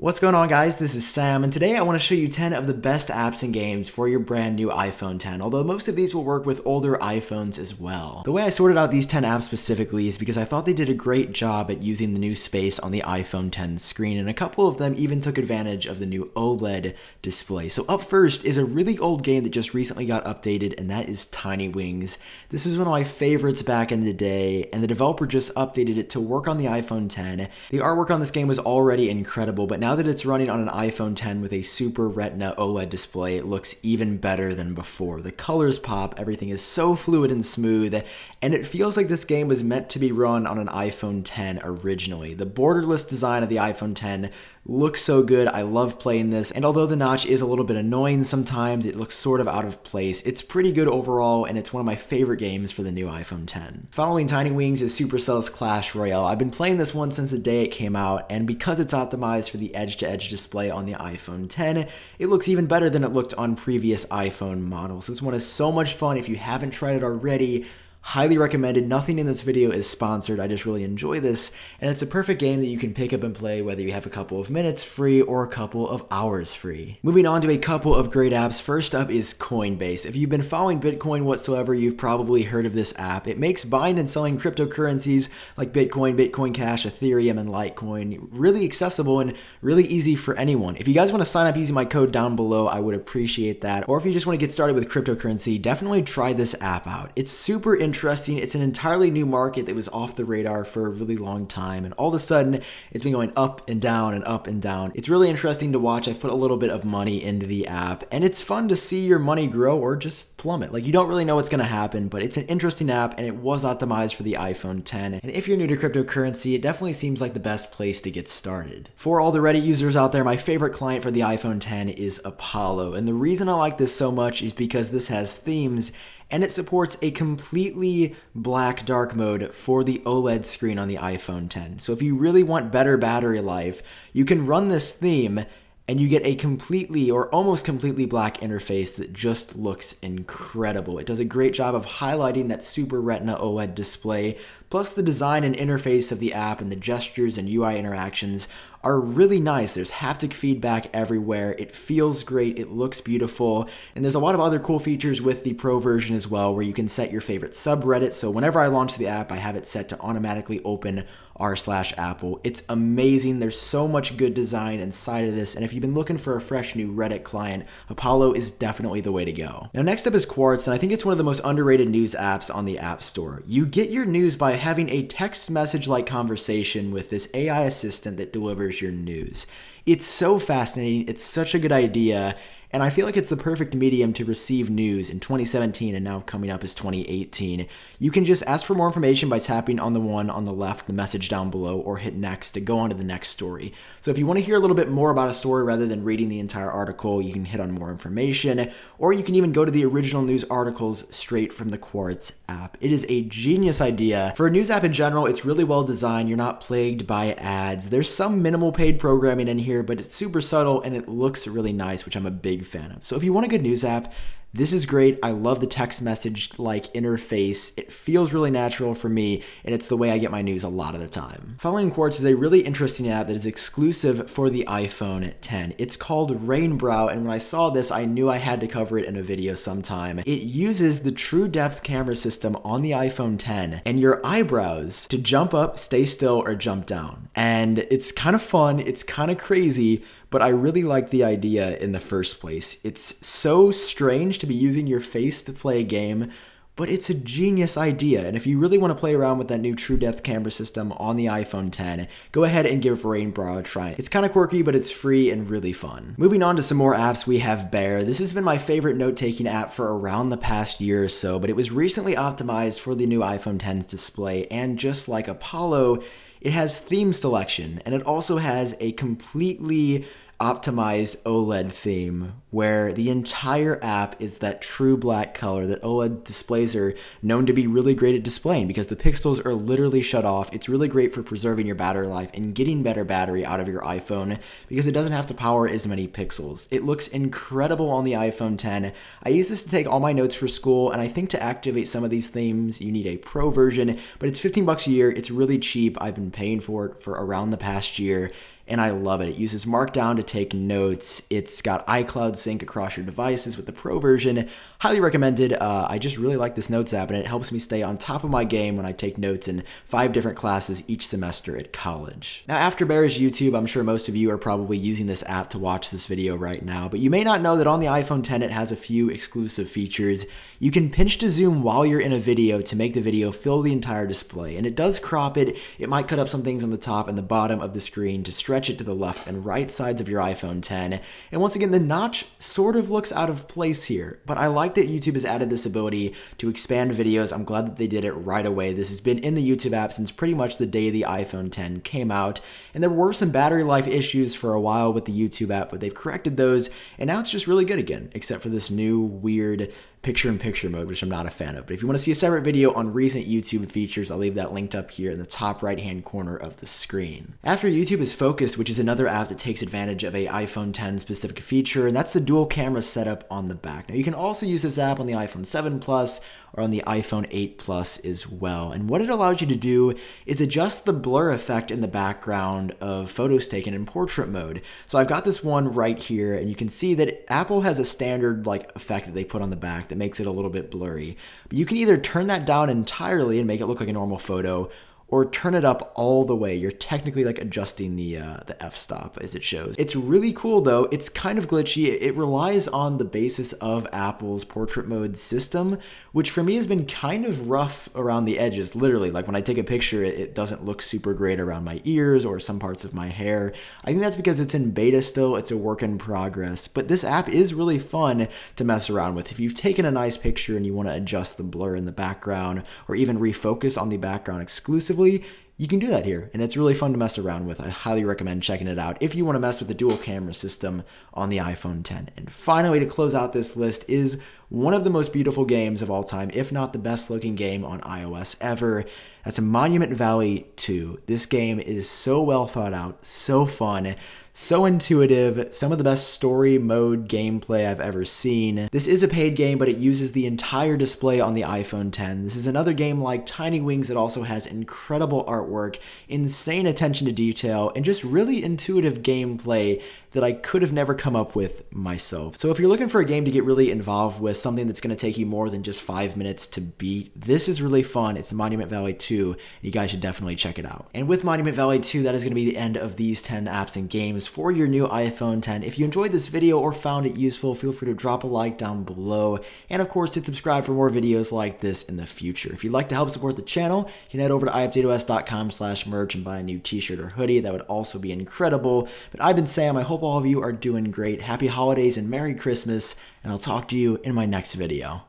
What's going on, guys? This is Sam, and today I want to show you 10 of the best apps and games for your brand new iPhone 10, although most of these will work with older iPhones as well. The way I sorted out these 10 apps specifically is because I thought they did a great job at using the new space on the iPhone 10 screen, and a couple of them even took advantage of the new OLED display. So up first is a really old game that just recently got updated, and that is Tiny Wings. This was one of my favorites back in the day, and the developer just updated it to work on the iPhone 10. The artwork on this game was already incredible, but now that it's running on an iPhone 10 with a Super Retina OLED display, it looks even better than before. The colors pop, everything is so fluid and smooth, and it feels like this game was meant to be run on an iPhone 10 originally. The borderless design of the iPhone 10 looks so good. I love playing this, and although the notch is a little bit annoying sometimes, it looks sort of out of place. It's pretty good overall, and it's one of my favorite games for the new iPhone 10. Following Tiny Wings is Supercell's Clash Royale. I've been playing this one since the day it came out, and because it's optimized for the edge-to-edge display on the iPhone 10, it looks even better than it looked on previous iPhone models. This one is so much fun. If you haven't tried it already, highly recommended. Nothing in this video is sponsored. I just really enjoy this, and it's a perfect game that you can pick up and play whether you have a couple of minutes free or a couple of hours free. Moving on to a couple of great apps. First up is Coinbase. If you've been following Bitcoin whatsoever, you've probably heard of this app. It makes buying and selling cryptocurrencies like Bitcoin, Bitcoin Cash, Ethereum, and Litecoin really accessible and really easy for anyone. If you guys want to sign up using my code down below, I would appreciate that. Or if you just want to get started with cryptocurrency, definitely try this app out. It's super interesting. It's an entirely new market that was off the radar for a really long time, and all of a sudden it's been going up and down and up and down. It's really interesting to watch. I've put a little bit of money into the app, and it's fun to see your money grow or just plummet. Like, you don't really know what's going to happen, but it's an interesting app, and it was optimized for the iPhone 10. And if you're new to cryptocurrency, it definitely seems like the best place to get started. For all the Reddit users out there, my favorite client for the iPhone 10 is Apollo, and the reason I like this so much is because this has themes, and it supports a completely black dark mode for the OLED screen on the iPhone 10. So if you really want better battery life, you can run this theme and you get a completely or almost completely black interface that just looks incredible. It does a great job of highlighting that Super Retina OLED display, plus the design and interface of the app and the gestures and UI interactions are really nice. There's haptic feedback everywhere. It feels great. It looks beautiful. And there's a lot of other cool features with the Pro version as well, where you can set your favorite subreddit. So whenever I launch the app, I have it set to automatically open r/Apple. It's amazing. There's so much good design inside of this, and if you've been looking for a fresh new Reddit client, Apollo is definitely the way to go. Now next up is Quartz, and I think it's one of the most underrated news apps on the App Store. You get your news by having a text message-like conversation with this AI assistant that delivers your news. It's so fascinating. It's such a good idea. And I feel like it's the perfect medium to receive news in 2017, and now coming up is 2018. You can just ask for more information by tapping on the one on the left, the message down below, or hit next to go on to the next story. So if you want to hear a little bit more about a story rather than reading the entire article, you can hit on more information, or you can even go to the original news articles straight from the Quartz app. It is a genius idea. For a news app in general, it's really well designed. You're not plagued by ads. There's some minimal paid programming in here, but it's super subtle and it looks really nice, which I'm a big fan of. So if you want a good news app, this is great. I love the text message like interface. It feels really natural for me, and it's the way I get my news a lot of the time. Following Quartz is a really interesting app that is exclusive for the iPhone 10. It's called Rainbrow, and when I saw this, I knew I had to cover it in a video sometime. It uses the true depth camera system on the iPhone 10 and your eyebrows to jump up, stay still, or jump down. And it's kind of fun. It's kind of crazy, but I really like the idea in the first place. It's so strange to be using your face to play a game, but it's a genius idea. And if you really want to play around with that new true depth camera system on the iPhone 10, go ahead and give Rainbrow a try. It's kind of quirky, but it's free and really fun. Moving on to some more apps, we have Bear. This has been my favorite note-taking app for around the past year or so, but it was recently optimized for the new iPhone 10's display, and just like Apollo, it has theme selection, and it also has a completely optimized OLED theme where the entire app is that true black color that OLED displays are known to be really great at displaying because the pixels are literally shut off. It's really great for preserving your battery life and getting better battery out of your iPhone because it doesn't have to power as many pixels. It looks incredible on the iPhone 10. I use this to take all my notes for school, and I think to activate some of these themes you need a Pro version, but it's $15 a year. It's really cheap. I've been paying for it for around the past year, and I love it. It uses Markdown to take notes. It's got iCloud sync across your devices with the Pro version. Highly recommended. I just really like this Notes app, and it helps me stay on top of my game when I take notes in 5 different classes each semester at college. Now, after bears YouTube, I'm sure most of you are probably using this app to watch this video right now, but you may not know that on the iPhone X it has a few exclusive features. You can pinch to zoom while you're in a video to make the video fill the entire display, and it does crop it. It might cut up some things on the top and the bottom of the screen to stretch it to the left and right sides of your iPhone X. And once again, the notch sort of looks out of place here, but I like that YouTube has added this ability to expand videos. I'm glad that they did it right away. This has been in the YouTube app since pretty much the day the iPhone X came out, and there were some battery life issues for a while with the YouTube app, but they've corrected those, and now it's just really good again, except for this new weird picture-in-picture mode, which I'm not a fan of. But if you want to see a separate video on recent YouTube features, I'll leave that linked up here in the top right-hand corner of the screen. After YouTube is Focus, which is another app that takes advantage of a iPhone X specific feature, and that's the dual camera setup on the back. Now, you can also use this app on the iPhone 7 Plus or on the iPhone 8 Plus as well. And what it allows you to do is adjust the blur effect in the background of photos taken in portrait mode. So I've got this one right here, and you can see that Apple has a standard effect that they put on the back that makes it a little bit blurry. But you can either turn that down entirely and make it look like a normal photo, or turn it up all the way. You're technically adjusting the f-stop as it shows. It's really cool though. It's kind of glitchy. It relies on the basis of Apple's portrait mode system, which for me has been kind of rough around the edges. Literally, when I take a picture, it doesn't look super great around my ears or some parts of my hair. I think that's because it's in beta still. It's a work in progress, but this app is really fun to mess around with. If you've taken a nice picture and you want to adjust the blur in the background or even refocus on the background exclusively, you can do that here, and it's really fun to mess around with. I highly recommend checking it out if you want to mess with the dual camera system on the iPhone X. And finally, to close out this list is one of the most beautiful games of all time, if not the best looking game on iOS ever. That's Monument Valley 2. This game is so well thought out, so fun, so intuitive, some of the best story mode gameplay I've ever seen. This is a paid game, but it uses the entire display on the iPhone X. This is another game like Tiny Wings that also has incredible artwork, insane attention to detail, and just really intuitive gameplay that I could have never come up with myself. So if you're looking for a game to get really involved with, something that's going to take you more than just 5 minutes to beat, this is really fun. It's Monument Valley 2. You guys should definitely check it out. And with Monument Valley 2, that is going to be the end of these 10 apps and games for your new iPhone X. If you enjoyed this video or found it useful, feel free to drop a like down below. And of course, hit subscribe for more videos like this in the future. If you'd like to help support the channel, you can head over to iupdateos.com/merch and buy a new t-shirt or hoodie. That would also be incredible. But I've been Sam. I hope all of you are doing great. Happy holidays and Merry Christmas, and I'll talk to you in my next video.